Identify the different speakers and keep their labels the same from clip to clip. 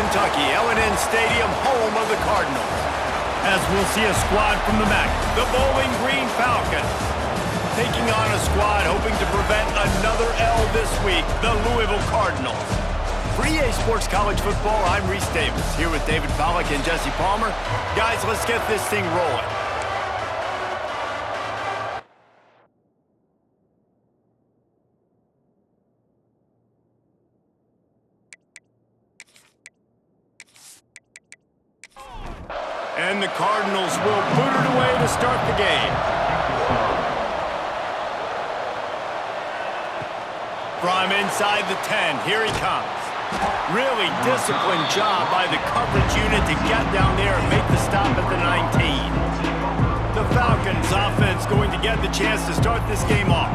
Speaker 1: Kentucky, L&N Stadium, home of the Cardinals.
Speaker 2: As we'll see a squad from the MAC.
Speaker 1: The Bowling Green Falcons taking on a squad hoping to prevent another L this week, the Louisville Cardinals. For EA Sports College Football, I'm Reese Davis, here with David Pollack and Jesse Palmer. Guys, let's get this thing rolling. And the Cardinals will boot it away to start the game. From inside the 10, here he comes. Really disciplined job by the coverage unit to get down there and make the stop at the 19. The Falcons offense going to get the chance to start this game off.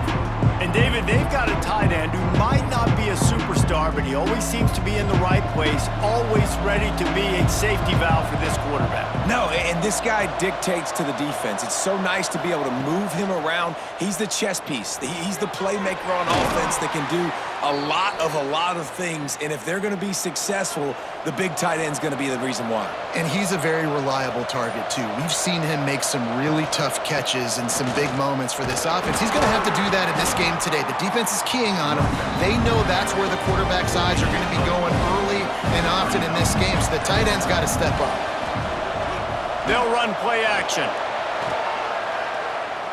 Speaker 1: And David, they've got a tight end who might not be a superstar, but he always seems to be in the right place, always ready to be a safety valve for this quarterback.
Speaker 3: No, and this guy dictates to the defense. It's so nice to be able to move him around. He's the chess piece. He's the playmaker on offense that can do a lot of things. And if they're going to be successful, the big tight end's going to be the reason why.
Speaker 4: And he's a very reliable target, too. We've seen him make some really tough catches and some big moments for this offense. He's going to have to do that in this game today. The defense is keying on him. They know that's where the quarterback's eyes are going to be going early and often in this game, so the tight end's got to step up.
Speaker 1: They'll run play action.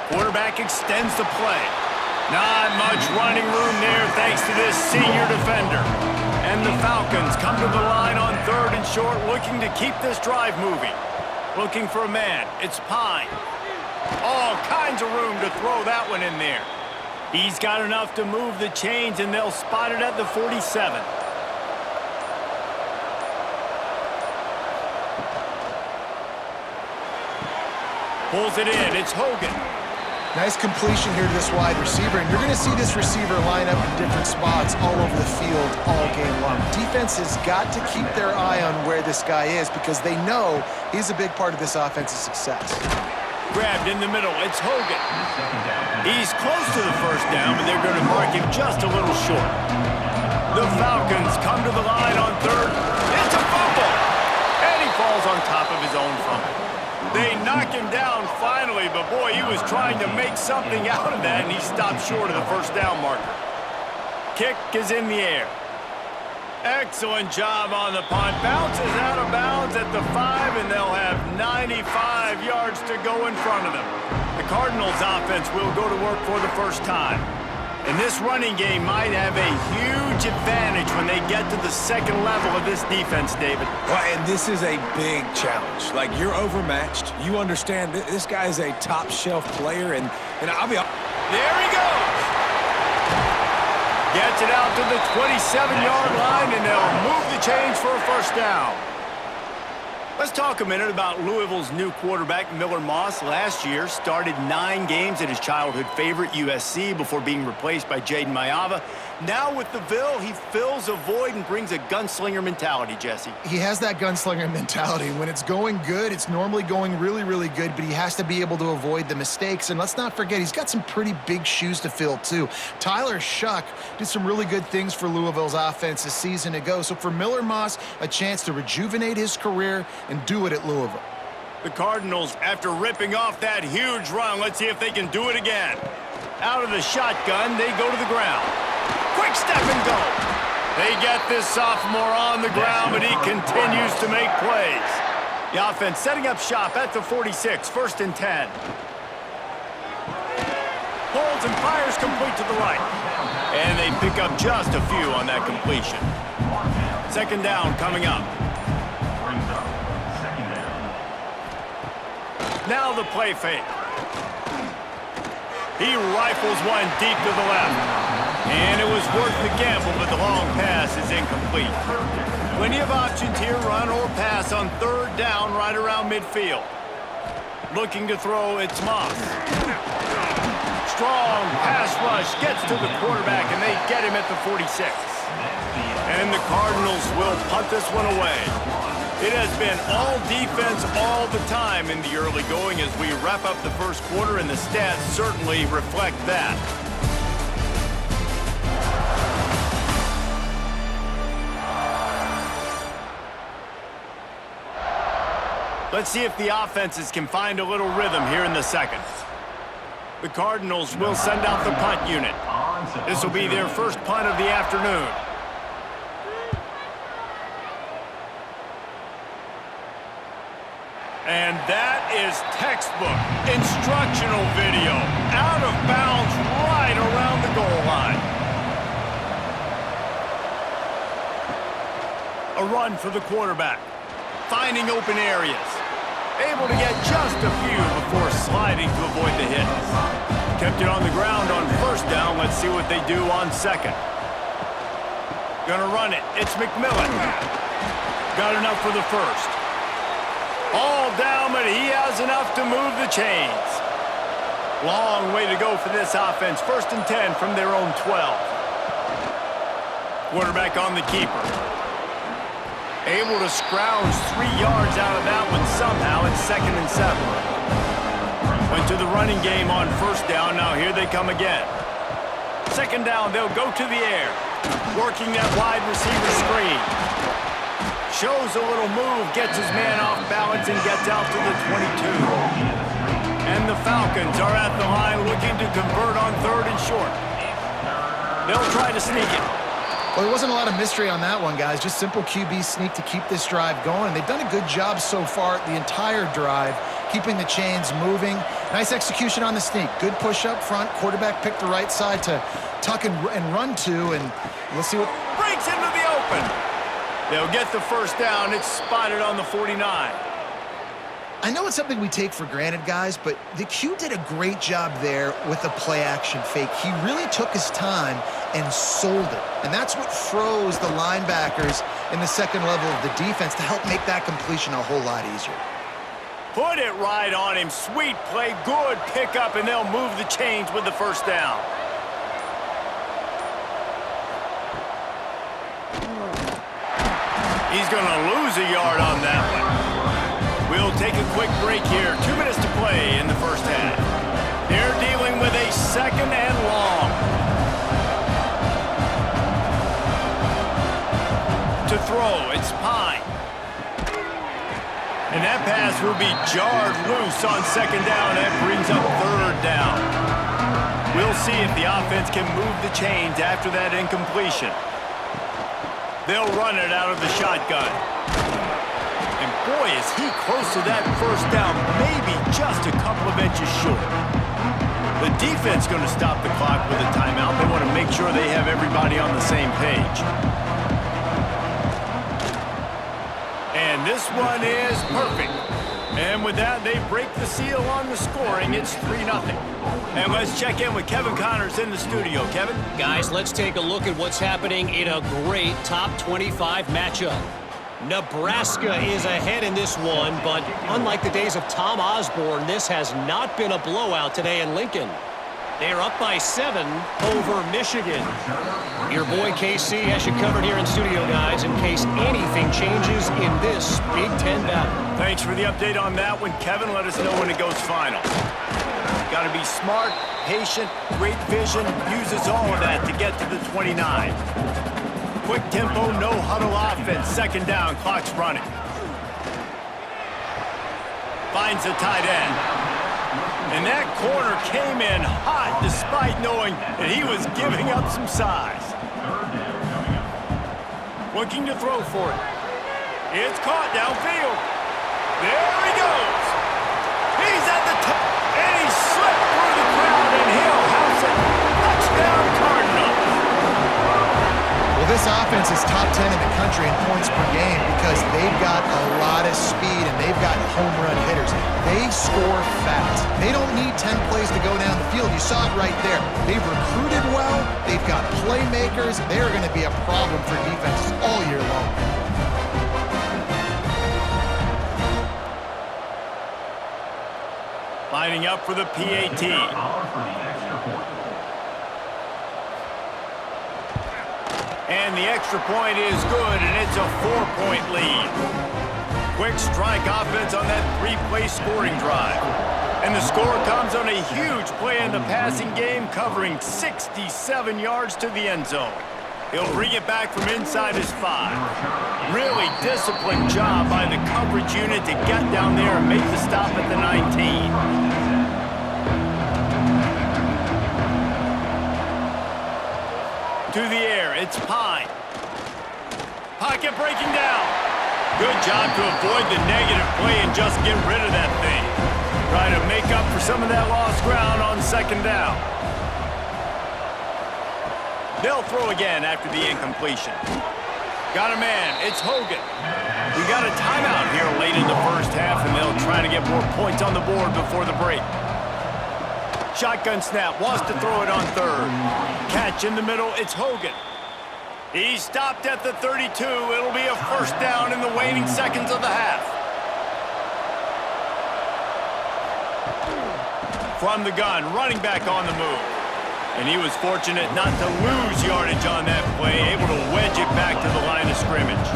Speaker 1: Quarterback extends the play. Not much running room there thanks to this senior defender. And the Falcons come to the line on 3rd and short, looking to keep this drive moving. Looking for a man. It's Pine. All kinds of room to throw that one in there. He's got enough to move the chains, and they'll spot it at the 47. Pulls it in. It's Hogan.
Speaker 4: Nice completion here to this wide receiver, and you're going to see this receiver line up in different spots all over the field all game long. Defense has got to keep their eye on where this guy is because they know he's a big part of this offense's success.
Speaker 1: Grabbed in the middle. It's Hogan. He's close to the first down, but they're going to mark him just a little short. The Falcons come to the line on 3rd. It's a fumble! And he falls on top of his own fumble. They knock him down finally, but boy, he was trying to make something out of that, and he stopped short of the first down marker. Kick is in the air. Excellent job on the punt. Bounces out of bounds at the 5, and they'll have 95 yards to go in front of them. The Cardinals offense will go to work for the first time. And this running game might have a huge advantage when they get to the second level of this defense, David.
Speaker 3: Well, and this is a big challenge. Like, you're overmatched. You understand this guy is a top-shelf player, and I'll be...
Speaker 1: There he goes! Gets it out to the 27-yard line, and they'll move the chains for a first down. Let's talk a minute about Louisville's new quarterback, Miller Moss. Last year, started 9 games at his childhood favorite, USC, before being replaced by Jaden Maiava. Now with the Ville, he fills a void and brings a gunslinger mentality, Jesse.
Speaker 4: He has that gunslinger mentality. When it's going good, it's normally going really, really good, but he has to be able to avoid the mistakes. And let's not forget, he's got some pretty big shoes to fill, too. Tyler Shuck did some really good things for Louisville's offense a season ago. So for Miller Moss, a chance to rejuvenate his career and do it at Louisville.
Speaker 1: The Cardinals, after ripping off that huge run, let's see if they can do it again. Out of the shotgun, they go to the ground. Quick step and go. They get this sophomore on the ground, but he continues to make plays. The offense setting up shop at the 46, 1st and 10. Pulls and fires complete to the right. And they pick up just a few on that completion. 2nd down coming up. Now the play fake. He rifles one deep to the left. And it was worth the gamble, but the long pass is incomplete. Plenty of options here, run or pass on 3rd down right around midfield. Looking to throw, it's Moss. Strong pass rush gets to the quarterback, and they get him at the 46. And the Cardinals will punt this one away. It has been all defense all the time in the early going as we wrap up the first quarter, and the stats certainly reflect that. Let's see if the offenses can find a little rhythm here in the second. The Cardinals will send out the punt unit. This will be their first punt of the afternoon. And that is textbook instructional video. Out of bounds right around the goal line. A run for the quarterback. Finding open areas. Able to get just a few before sliding to avoid the hit. Kept it on the ground on first down. Let's see what they do on second. Gonna run it. It's McMillan. Got enough for the first. All down, but he has enough to move the chains. Long way to go for this offense. 1st and 10 from their own 12. Quarterback on the keeper. Able to scrounge 3 yards out of that one somehow. It's 2nd and 7. Went to the running game on first down. Now here they come again. 2nd down, they'll go to the air. Working that wide receiver screen. Shows a little move, gets his man off balance, and gets out to the 22. And the Falcons are at the line looking to convert on 3rd and short. They'll try to sneak it.
Speaker 4: Well, there wasn't a lot of mystery on that one, guys. Just simple QB sneak to keep this drive going. They've done a good job so far the entire drive, keeping the chains moving. Nice execution on the sneak. Good push up front. Quarterback picked the right side to tuck and run to, and we'll see what...
Speaker 1: Breaks into the open. They'll get the first down. It's spotted on the 49.
Speaker 4: I know it's something we take for granted, guys, but the Q did a great job there with the play-action fake. He really took his time and sold it. And that's what froze the linebackers in the second level of the defense to help make that completion a whole lot easier.
Speaker 1: Put it right on him. Sweet play, good pickup, and they'll move the chains with the first down. He's going to lose a yard on that one. We'll take a quick break here. 2 minutes to play in the first half. They're dealing with a 2nd and long. To throw, it's Pine. And that pass will be jarred loose on 2nd down. That brings up 3rd down. We'll see if the offense can move the chains after that incompletion. They'll run it out of the shotgun. And boy, is he close to that first down, maybe just a couple of inches short. The defense going to stop the clock with a timeout. They want to make sure they have everybody on the same page. And this one is perfect. And with that, they break the seal on the scoring. It's 3-0. And let's check in with Kevin Connors in the studio. Kevin?
Speaker 5: Guys, let's take a look at what's happening in a great top 25 matchup. Nebraska is ahead in this one, but unlike the days of Tom Osborne, this has not been a blowout today in Lincoln. They're up by 7 over Michigan. Your boy KC has you covered here in studio, guys, in case anything changes in this Big Ten battle.
Speaker 1: Thanks for the update on that one, Kevin. Let us know when it goes final. Got to be smart, patient, great vision, uses all of that to get to the 29. Quick tempo, no huddle offense. 2nd down, clock's running. Finds a tight end. And that corner came in hot despite knowing that he was giving up some size. Looking to throw for it. It's caught downfield. There he goes. He's at the top. And he slipped through the crowd, and he'll house it. Touchdown, Cardinals.
Speaker 4: Well, this offense is top 10 in the country in points per game because they've got a lot of speed and they've got home run hitters. They score fast. They don't need 10 plays to go down the field. You saw it right there. They've recruited well. They've got playmakers. They're going to be a problem for defenses all year long.
Speaker 1: Lining up for the PAT. And the extra point is good, and it's a 4-point lead. Quick strike offense on that 3-play scoring drive. And the score comes on a huge play in the passing game, covering 67 yards to the end zone. He'll bring it back from inside his 5. Really disciplined job by the coverage unit to get down there and make the stop at the 19. To the air, it's Pine. Pocket breaking down. Good job to avoid the negative play and just get rid of that thing. Try to make up for some of that lost ground on second down. They'll throw again after the incompletion. Got a man. It's Hogan. We got a timeout here late in the first half, and they'll try to get more points on the board before the break. Shotgun snap. Wants to throw it on third. Catch in the middle. It's Hogan. He stopped at the 32. It'll be a first down in the waning seconds of the half. From the gun, running back on the move. And he was fortunate not to lose yardage on that play, able to wedge it back to the line of scrimmage.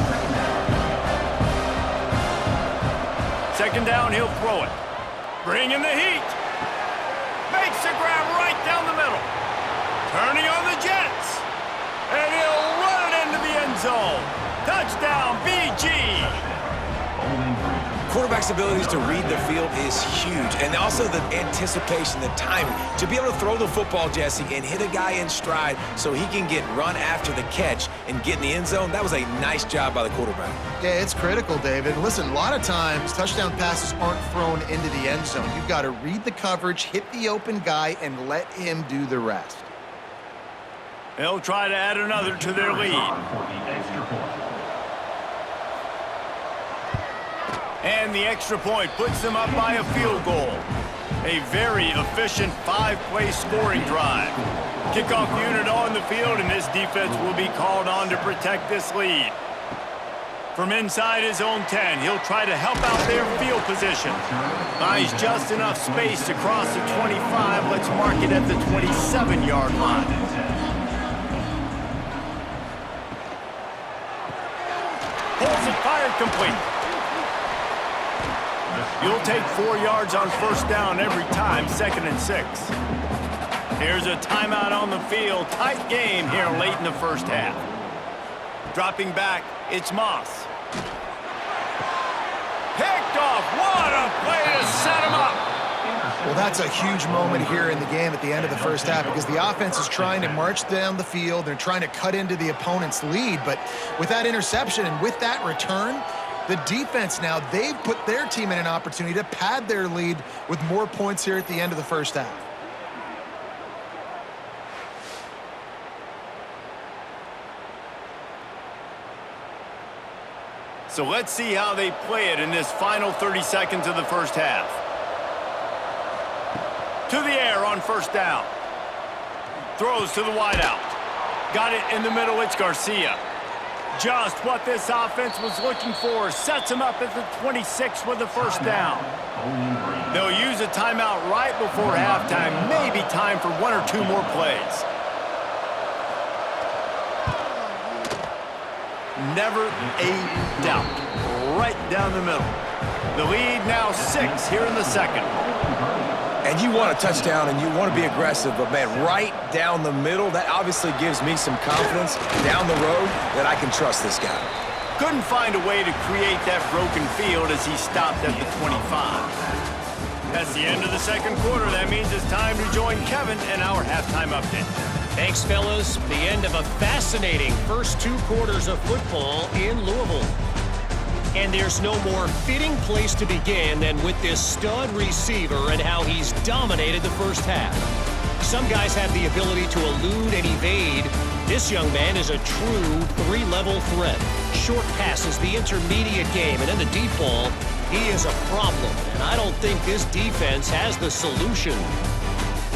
Speaker 1: Second down, he'll throw it. Bring in the heat. Makes a grab right down the middle. Turning on the Jets. And he'll run it into the end zone. Touchdown, BG.
Speaker 3: Quarterback's abilities to read the field is huge, and also the anticipation, the timing. To be able to throw the football, Jesse, and hit a guy in stride so he can get run after the catch and get in the end zone, that was a nice job by the quarterback.
Speaker 4: Yeah, it's critical, David. Listen, a lot of times touchdown passes aren't thrown into the end zone. You've got to read the coverage, hit the open guy, and let him do the rest.
Speaker 1: They'll try to add another to their lead. And the extra point puts them up by a field goal. A very efficient 5-play scoring drive. Kickoff unit on the field, and this defense will be called on to protect this lead. From inside his own 10, he'll try to help out their field position. Buys just enough space to cross the 25. Let's mark it at the 27-yard line. Pulls it, fired, complete. You'll take 4 yards on first down every time, 2nd and 6. Here's a timeout on the field. Tight game here late in the first half. Dropping back, it's Moss. Picked off. What a play to set him up.
Speaker 4: Well, that's a huge moment here in the game at the end of the first half because the offense is trying to march down the field. They're trying to cut into the opponent's lead, but with that interception and with that return, the defense now, they've put their team in an opportunity to pad their lead with more points here at the end of the first half.
Speaker 1: So let's see how they play it in this final 30 seconds of the first half. To the air on first down. Throws to the wideout. Got it in the middle, it's Garcia. Just what this offense was looking for. Sets him up at the 26 with the first down. They'll use a timeout right before halftime. Maybe time for 1 or 2 more plays. Never a doubt. Right down the middle. The lead now 6 here in the second.
Speaker 3: And you want a touchdown and you want to be aggressive, but man, right down the middle, that obviously gives me some confidence down the road that I can trust this guy.
Speaker 1: Couldn't find a way to create that broken field as he stopped at the 25. That's the end of the second quarter. That means it's time to join Kevin in our halftime update.
Speaker 5: Thanks, fellas. The end of a fascinating first 2 quarters of football in Louisville. And there's no more fitting place to begin than with this stud receiver and how he's dominated the first half. Some guys have the ability to elude and evade. This young man is a true 3-level threat. Short passes, the intermediate game, and then the deep ball, he is a problem. And I don't think this defense has the solution.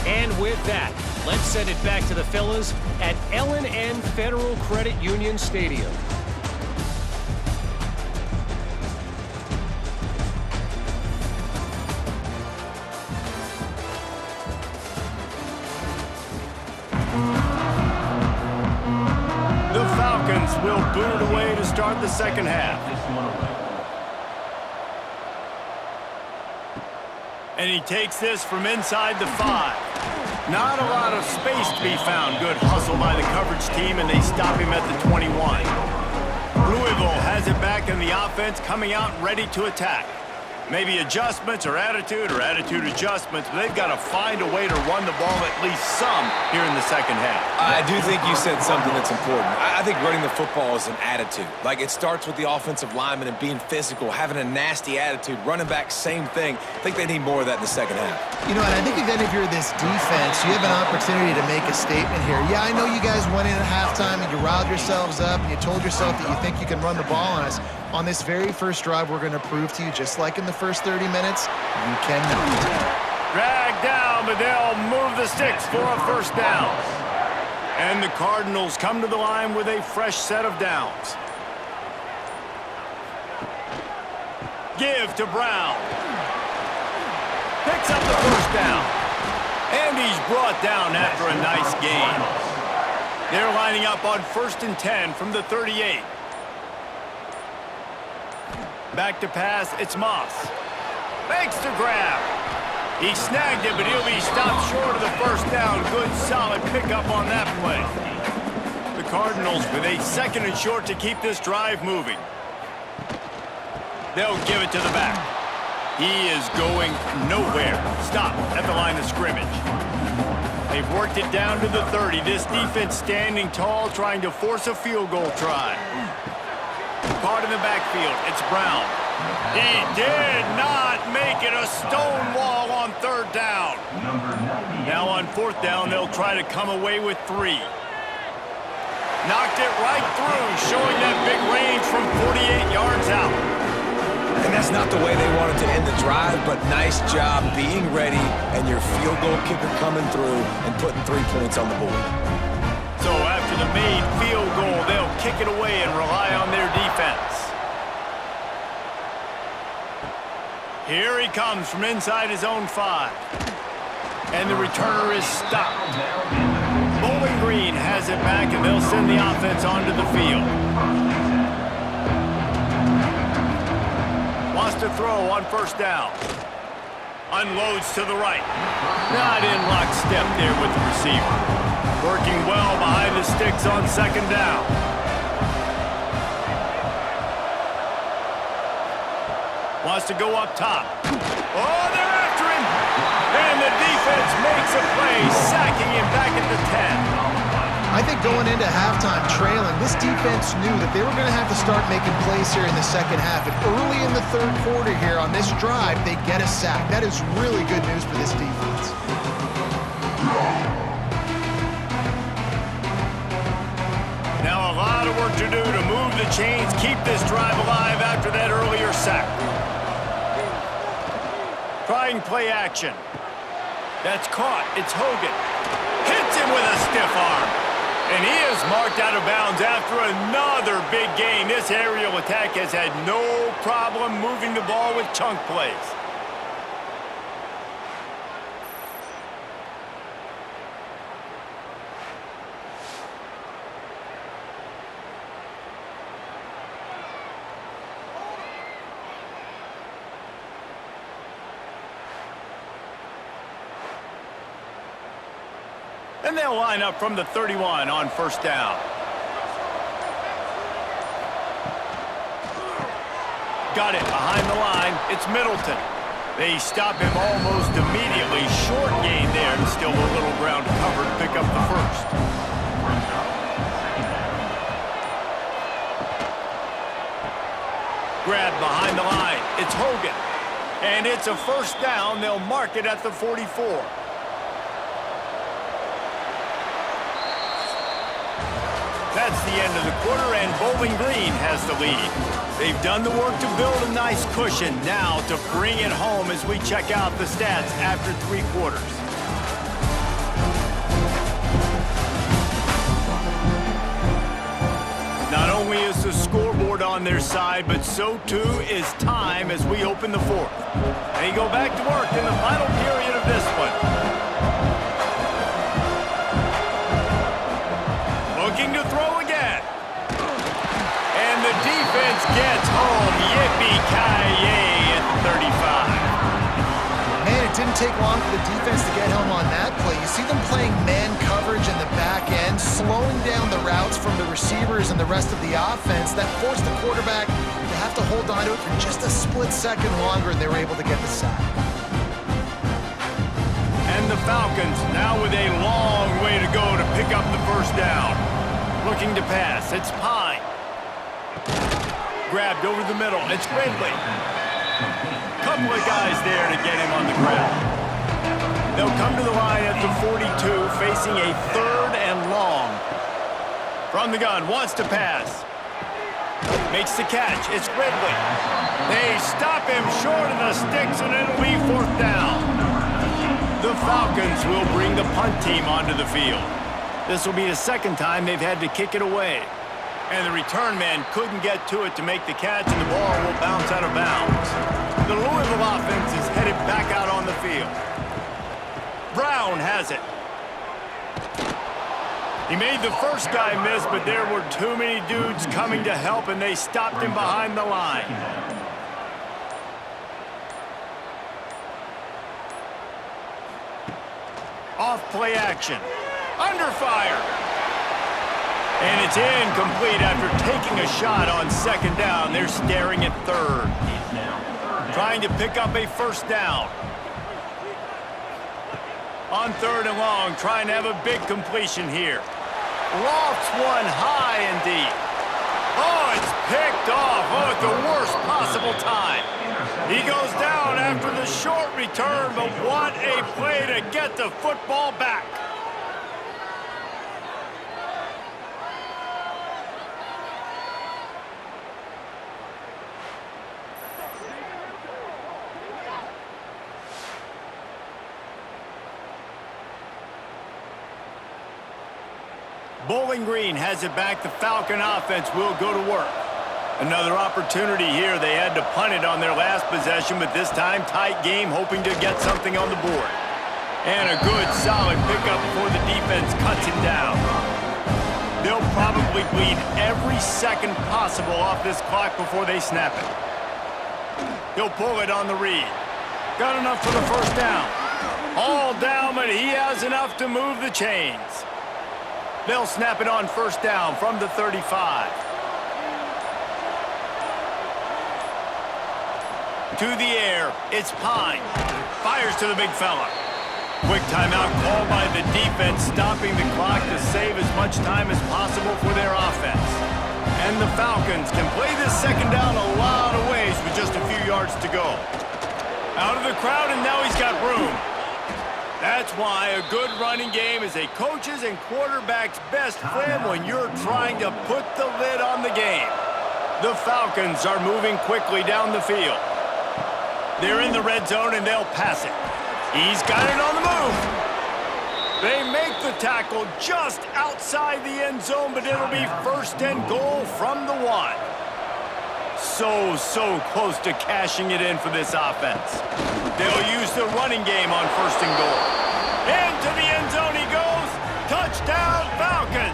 Speaker 5: And with that, let's send it back to the fellas at L&N Federal Credit Union Stadium.
Speaker 1: The Falcons will boot it away to start the second half. And he takes this from inside the 5. Not a lot of space to be found. Good hustle by the coverage team, and they stop him at the 21. Louisville has it back in the offense, coming out ready to attack. Maybe adjustments or attitude adjustments, but they've got to find a way to run the ball at least some here in the second half.
Speaker 3: I do think you said something that's important. I think running the football is an attitude. Like, it starts with the offensive lineman and being physical, having a nasty attitude. Running back, same thing. I think they need more of that in the second half.
Speaker 4: You know, and I think again, if you're this defense, you have an opportunity to make a statement here. Yeah, I know you guys went in at halftime and you riled yourselves up and you told yourself that you think you can run the ball on us. On this very first drive, we're going to prove to you, just like in the first 30 minutes, you cannot.
Speaker 1: Dragged down, but they'll move the sticks for a first down. And the Cardinals come to the line with a fresh set of downs. Give to Brown. Picks up the first down. And he's brought down after a nice gain. They're lining up on 1st and 10 from the 38. Back to pass, it's Moss. Makes the grab. He snagged it, but he'll be stopped short of the first down. Good, solid pickup on that play. The Cardinals with a 2nd and short to keep this drive moving. They'll give it to the back. He is going nowhere. Stop at the line of scrimmage. They've worked it down to the 30. This defense standing tall, trying to force a field goal try. Caught in the backfield, it's Brown. He did not make it a stone wall on 3rd down. Now on 4th down, they'll try to come away with 3. Knocked it right through, showing that big range from 48 yards out.
Speaker 3: And that's not the way they wanted to end the drive, but nice job being ready and your field goal kicker coming through and putting 3 points on the board.
Speaker 1: So after the made field goal, they'll kick it away and rely on their defense. Here he comes from inside his own 5. And the returner is stopped. Bowling Green has it back, and they'll send the offense onto the field. Wants to throw on 1st down. Unloads to the right. Not in lockstep there with the receiver. Working well behind the sticks on 2nd down. Wants to go up top. Oh, they're after him! And the defense makes a play, sacking him back at the 10.
Speaker 4: I think going into halftime trailing, this defense knew that they were going to have to start making plays here in the second half. And early in the 3rd quarter here on this drive, they get a sack. That is really good news for this defense.
Speaker 1: Now a lot of work to do to move the chains, keep this drive alive after that earlier sack. Trying play action. That's caught. It's Hogan. Hits him with a stiff arm. And he is marked out of bounds after another big gain. This aerial attack has had no problem moving the ball with chunk plays. And they'll line up from the 31 on 1st down. Got it behind the line. It's Middleton. They stop him almost immediately. Short gain there, and still a little ground covered to pick up the 1st. Grab behind the line. It's Hogan. And it's a 1st down. They'll mark it at the 44. That's the end of the quarter, and Bowling Green has the lead. They've done the work to build a nice cushion. Now to bring it home as we check out the stats after 3 quarters. Not only is the scoreboard on their side, but so too is time as we open the 4th. They go back to work in the final period of this one. Looking to throw again. And the defense gets home. Yippee-ki-yay at 35.
Speaker 4: Man, it didn't take long for the defense to get home on that play. You see them playing man coverage in the back end, slowing down the routes from the receivers and the rest of the offense. That forced the quarterback to have to hold on to it for just a split second longer, and they were able to get the sack.
Speaker 1: And the Falcons now with a long way to go to pick up the first down. Looking to pass. It's Pine. Grabbed over the middle. It's Ridley. Couple of guys there to get him on the ground. They'll come to the line at the 42, facing a 3rd and long. From the gun, wants to pass. Makes the catch. It's Ridley. They stop him short of the sticks, and it'll be 4th down. The Falcons will bring the punt team onto the field. This will be the 2nd time they've had to kick it away. And the return man couldn't get to it to make the catch, and the ball will bounce out of bounds. The Louisville offense is headed back out on the field. Brown has it. He made the first guy miss, but there were too many dudes coming to help, and they stopped him behind the line. Off play action. Under fire. And it's incomplete after taking a shot on 2nd down. They're staring at 3rd. Trying to pick up a 1st down. On 3rd and long, trying to have a big completion here. Lofts one high and deep. Oh, it's picked off. Oh, at the worst possible time. He goes down after the short return, but what a play to get the football back. Bowling Green has it back. The Falcon offense will go to work. Another opportunity here. They had to punt it on their last possession, but this time tight game, hoping to get something on the board. And a good, solid pickup before the defense cuts him down. They'll probably bleed every second possible off this clock before they snap it. He'll pull it on the read. Got enough for the 1st down. All down, but he has enough to move the chains. They'll snap it on 1st down from the 35. To the air, it's Pine. Fires to the big fella. Quick timeout called by the defense, stopping the clock to save as much time as possible for their offense. And the Falcons can play this 2nd down a lot of ways with just a few yards to go. Out of the crowd, and now he's got room. That's why a good running game is a coach's and quarterback's best friend when you're trying to put the lid on the game. The Falcons are moving quickly down the field. They're in the red zone, and they'll pass it. He's got it on the move. They make the tackle just outside the end zone, but it'll be 1st and goal from the 1. So close to cashing it in for this offense. They'll use the running game on 1st and goal. Into the end zone he goes. Touchdown, Falcons.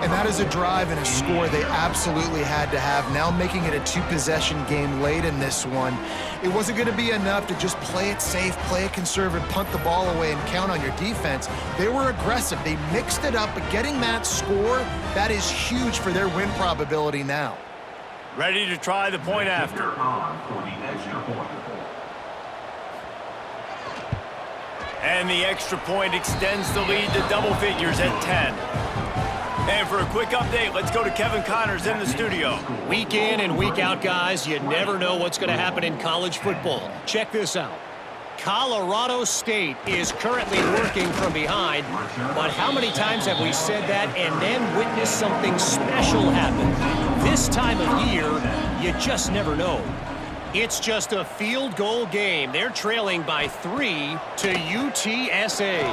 Speaker 4: And that is a drive and a score they absolutely had to have. Now making it a 2-possession game late in this one. It wasn't going to be enough to just play it safe, play it conservative, punt the ball away, and count on your defense. They were aggressive. They mixed it up, but getting that score, that is huge for their win probability now.
Speaker 1: Ready to try the point after. And the extra point extends the lead to double figures at 10. And for a quick update, let's go to Kevin Connors in the studio.
Speaker 5: Week in and week out, guys, you never know what's going to happen in college football. Check this out. Colorado State is currently working from behind, but how many times have we said that and then witnessed something special happen? This time of year, you just never know. It's just a field goal game. They're trailing by 3 to UTSA.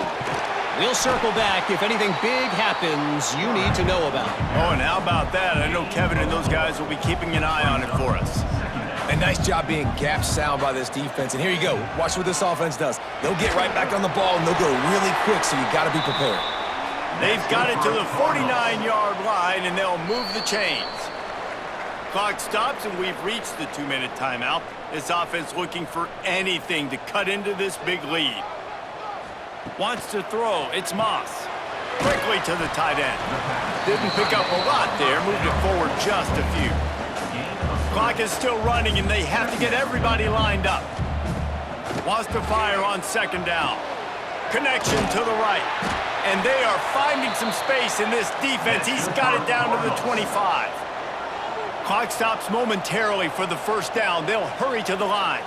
Speaker 5: We'll circle back if anything big happens you need to know about.
Speaker 1: Oh, and how about that? I know Kevin and those guys will be keeping an eye on it for us.
Speaker 3: A nice job being gap sound by this defense. And here you go. Watch what this offense does. They'll get right back on the ball, and they'll go really quick, so you got to be prepared.
Speaker 1: They've got it to the 49-yard line, and they'll move the chains. Clock stops, and we've reached the 2-minute timeout. This offense looking for anything to cut into this big lead. Wants to throw. It's Moss. Quickly to the tight end. Didn't pick up a lot there. Moved it forward just a few. Clock is still running, and they have to get everybody lined up. Wants to fire on 2nd down. Connection to the right. And they are finding some space in this defense. He's got it down to the 25. Clock stops momentarily for the 1st down. They'll hurry to the line.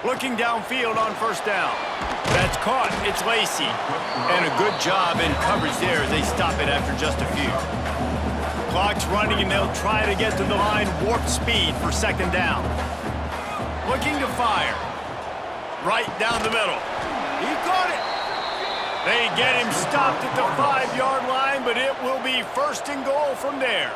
Speaker 1: Looking downfield on 1st down. That's caught. It's Lacey. And a good job in coverage there as they stop it after just a few. Clock's running, and they'll try to get to the line. Warp speed for 2nd down. Looking to fire. Right down the middle. He caught it. They get him stopped at the 5-yard line, but it will be 1st and goal from there.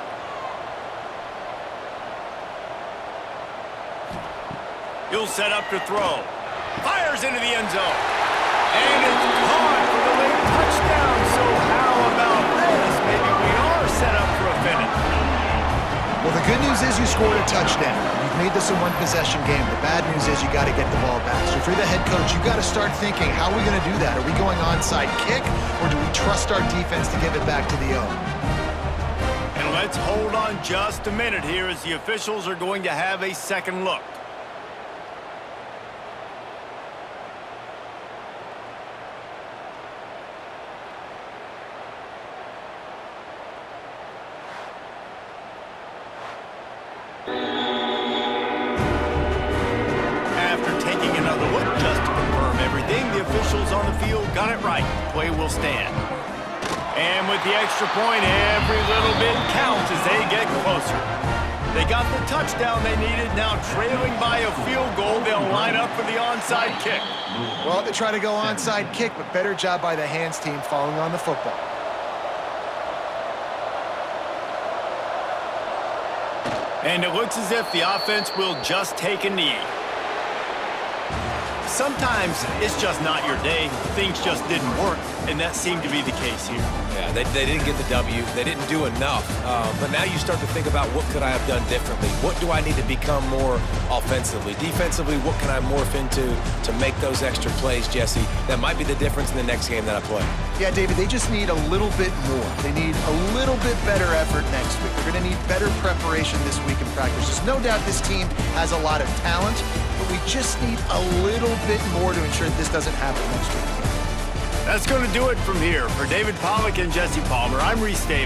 Speaker 1: He'll set up to throw. Fires into the end zone. And it's caught for the late touchdown. So how about this? Maybe we are set up for a finish.
Speaker 4: Well, the good news is you scored a touchdown. You've made this a one-possession game. The bad news is you got to get the ball back. So if you're the head coach, you got to start thinking, how are we going to do that? Are we going onside kick, or do we trust our defense to give it back to the O?
Speaker 1: And let's hold on just a minute here as the officials are going to have a second look. On the field, got it right. Play will stand. And with the extra point, every little bit counts as they get closer. They got the touchdown they needed. Now trailing by a field goal, they'll line up for the onside kick.
Speaker 4: Well, they try to go onside kick, but better job by the hands team following on the football.
Speaker 1: And it looks as if the offense will just take a knee. Sometimes it's just not your day. Things just didn't work, and that seemed to be the case here.
Speaker 3: Yeah, they didn't get the W. They didn't do enough. But now you start to think about, what could I have done differently? What do I need to become more offensively? Defensively, what can I morph into to make those extra plays, Jesse? That might be the difference in the next game that I play.
Speaker 4: Yeah, David, they just need a little bit more. They need a little bit better effort next week. They're going to need better preparation this week in practice. There's no doubt this team has a lot of talent, but we just need a little bit more to ensure this doesn't happen next week.
Speaker 1: That's going to do it from here. For David Pollack and Jesse Palmer, I'm Reese Davis.